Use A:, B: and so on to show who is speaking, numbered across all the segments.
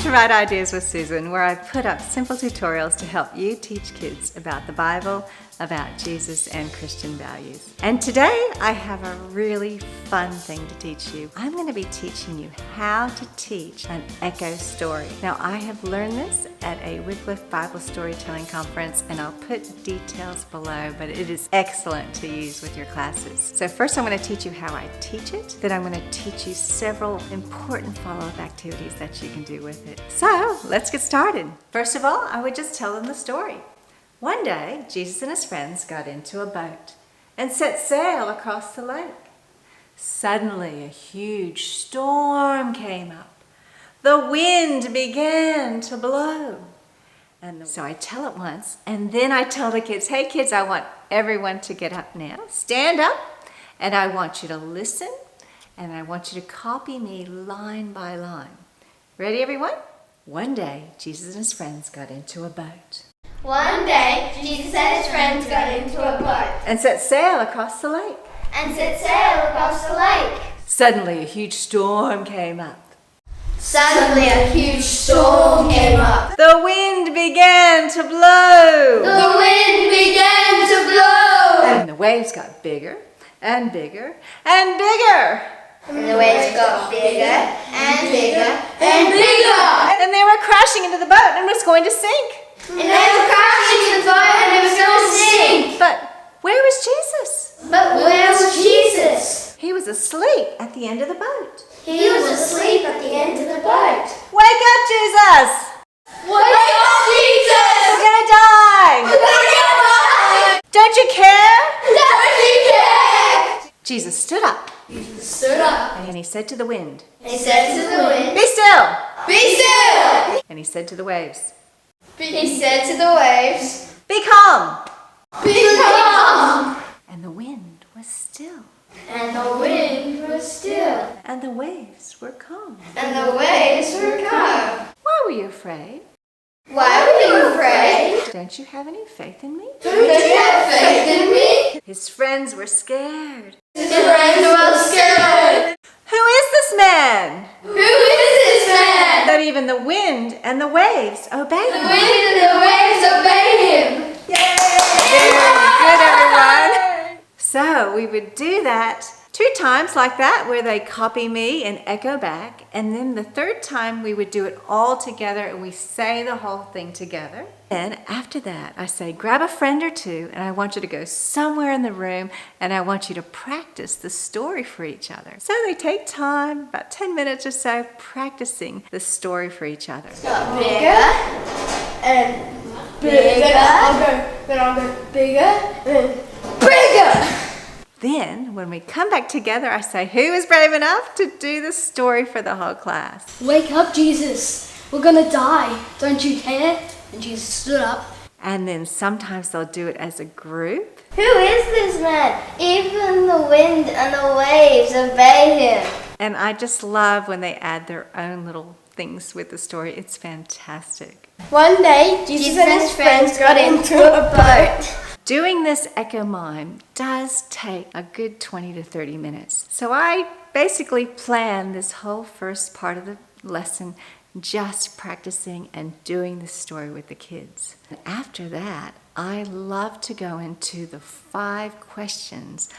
A: to Write Ideas with Susan, where I put up simple tutorials to help you teach kids about the Bible, about Jesus, and Christian values. And today I have a really fun thing to teach you. I'm going to be teaching you how to teach an echo story. Now, I have learned this at a Wycliffe Bible Storytelling Conference, and I'll put details below, but it is excellent to use with your classes. So first I'm going to teach you how I teach it, then I'm going to teach you several important follow-up activities that you can do with it. So let's get started. First of all, I would just tell them the story. One day, Jesus and his friends got into a boat and set sail across the lake. Suddenly, a huge storm came up. The wind began to blow. So I tell it once, and then I tell the kids, hey kids, I want everyone to get up now. Stand up, and I want you to listen, and I want you to copy me line by line. Ready, everyone? One day, Jesus and his friends got into a boat.
B: One day, Jesus and his friends got into a boat
A: And set sail across the lake. Suddenly, a huge storm came up.
B: Suddenly, a huge storm came up.
A: The wind began to blow. And the waves got bigger and bigger and bigger.
B: And the waves got bigger and bigger and bigger.
A: And they were crashing into the boat and was going to sink.
B: And they were crashing into the boat and it was going to sink.
A: But where was Jesus? He was asleep at the end of the boat.
B: He was asleep at the end of the boat.
A: Wake up, Jesus!
B: Wake up, Jesus!
A: We're gonna die! Don't you care? Jesus stood up and he said to the wind,
B: He said to the wind,
A: be still!
B: be still!
A: And he said to the waves,
B: He said to the waves,
A: be calm!
B: be calm!
A: And the wind was still.
B: And the wind was still.
A: And the waves were calm.
B: And the waves were calm.
A: Why were you afraid?
B: Why were you afraid?
A: Don't you have any faith in me?
B: Don't you have faith in me?
A: His friends were scared.
B: His friends were scared.
A: Who is this man?
B: Who is this man?
A: That even the wind and the waves obey
B: The
A: him.
B: wind and the waves obey him.
A: Very good, everyone. So we would do that 2 times like that, where they copy me and echo back. And then the 3rd time we would do it all together and we say the whole thing together. And after that, I say, grab a friend or 2 and I want you to go somewhere in the room and I want you to practice the story for each other. So they take time, about 10 minutes or so, practicing the story for each other.
B: Got bigger and bigger. I'll go bigger and bigger.
A: Then, when we come back together, I say, who is brave enough to do the story for the whole class?
C: Wake up, Jesus. We're gonna die. Don't you care? And Jesus stood up.
A: And then sometimes they'll do it as a group.
B: Who is this man? Even the wind and the waves obey him.
A: And I just love when they add their own little things with the story. It's fantastic.
B: One day, Jesus and his friends got into a boat.
A: Doing this echo mime does take a good 20 to 30 minutes. So I basically plan this whole first part of the lesson just practicing and doing the story with the kids. And after that, I love to go into the 5 questions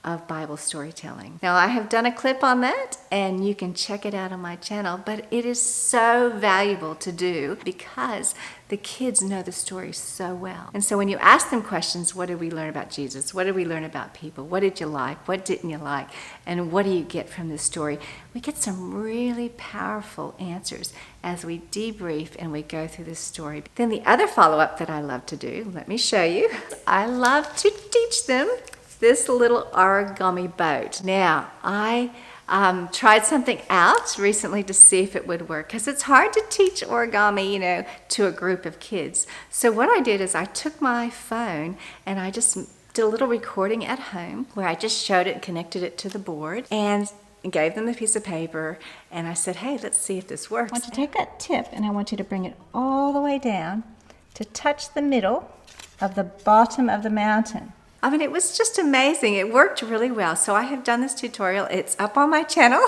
A: of Bible storytelling. Now, I have done a clip on that and you can check it out on my channel, but it is so valuable to do because the kids know the story so well. And so when you ask them questions, what did we learn about Jesus? What did we learn about people? What did you like? What didn't you like? And what do you get from this story? We get some really powerful answers as we debrief and we go through this story. Then the other follow-up that I love to do, let me show you. I love to teach them this little origami boat. Now, I tried something out recently to see if it would work, because it's hard to teach origami, to a group of kids. So what I did is I took my phone and I just did a little recording at home where I just showed it and connected it to the board and gave them a piece of paper and I said, hey, let's see if this works. I want you to take that tip and I want you to bring it all the way down to touch the middle of the bottom of the mountain. I mean, it was just amazing. It worked really well. So I have done this tutorial. It's up on my channel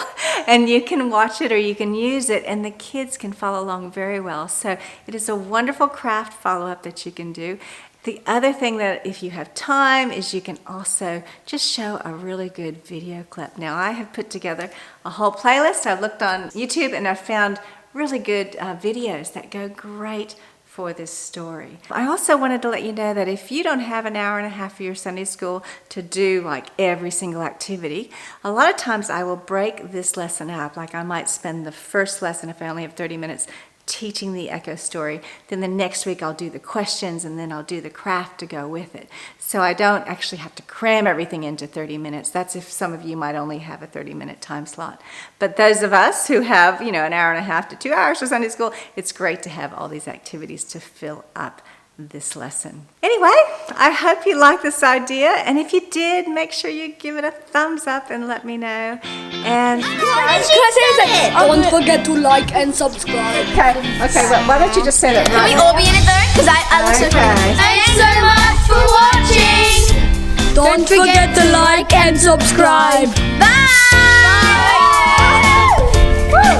A: and you can watch it or you can use it and the kids can follow along very well. So it is a wonderful craft follow-up that you can do. The other thing that if you have time is you can also just show a really good video clip. Now I have put together a whole playlist. I've looked on YouTube and I've found really good videos that go great for this story. I also wanted to let you know that if you don't have an hour and a half for your Sunday school to do like every single activity, a lot of times I will break this lesson up. Like I might spend the first lesson, if I only have 30 minutes, teaching the echo story. Then the next week I'll do the questions and then I'll do the craft to go with it. So I don't actually have to cram everything into 30 minutes. That's if some of you might only have a 30-minute time slot. But those of us who have, you know, an hour and a half to 2 hours for Sunday school, it's great to have all these activities to fill up this lesson. Anyway, I hope you like this idea, and if you did, make sure you give it a thumbs up and let me know. And
C: Can I say something? Don't forget to like and subscribe.
A: okay, well, why don't you just say that
B: Can
A: right
B: we all be in it though? Because I look so funny. Thanks so much for watching.
C: Don't forget to like and subscribe.
B: Bye.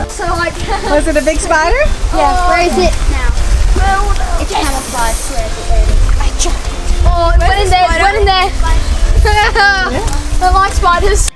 C: So like,
A: Was it a big spider?
C: yeah, where is it now? It's camouflaged. Where is it, baby? Oh, it went in there. It went in there. I like spiders.